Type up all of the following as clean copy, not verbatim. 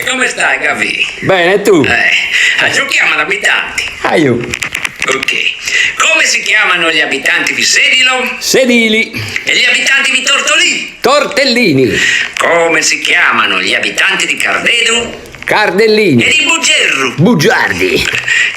Come stai, Gavi? Bene, e tu? Giochiamo ad abitanti. Aiù. Ok. Come si chiamano gli abitanti di Sedilo Sedili. e gli abitanti di Tortolì? Tortellini. Come si chiamano gli abitanti di Cardedu e Cardellini. di Bugerru? Bugiardi.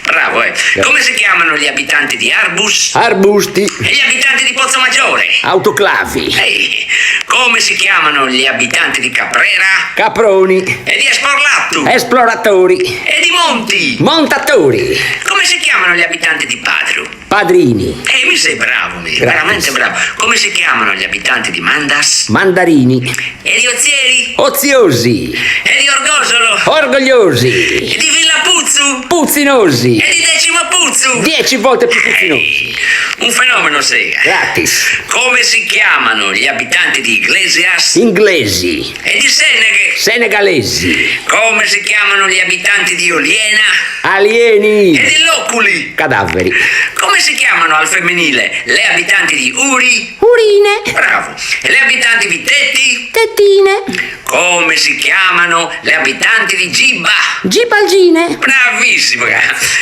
Bravo, Come si chiamano gli abitanti di Arbus Arbusti. e gli abitanti di Pozzomaggiore? Autoclavi. Come si chiamano gli abitanti di Caprera Caproni. e di Esporlattu Esploratori. e di Monti? Montatori. Come si chiamano gli abitanti di Padru? Padrini. Mi sei bravo, veramente bravo. Come si chiamano gli abitanti di Mandas Mandarini. e di Ozieri Oziosi. e di Orgosolo Orgogliosi. e di Villapuzzu Puzzinosi. e di Decimo Puzzu? 10 volte più puzzinosi. Un fenomeno, sega. Gratis. Come si chiamano gli abitanti di Iglesias Inglesi. e di Seneghe? Senegalesi. Come si chiamano gli abitanti di Oliena e Alieni. di Loculi? Cadaveri. Come si chiamano al femminile le abitanti di Uri? Urine. Bravo. E le abitanti di Tetti? Tettine. Come si chiamano le abitanti di Gibba? Gibalgine. Bravissimo,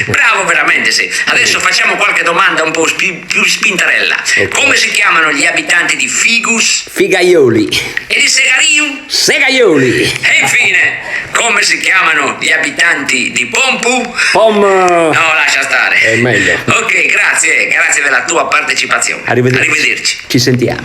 bravo veramente, sì. Adesso facciamo qualche domanda un po' più spintarella. Ok. Come si chiamano gli abitanti di Figus Figaioli. e di Segariu? Segaioli. E infine, come si chiamano gli abitanti di Pompu? Pom. No, lascia stare. È meglio. Ok, grazie della tua partecipazione. Arrivederci. Arrivederci. Ci sentiamo.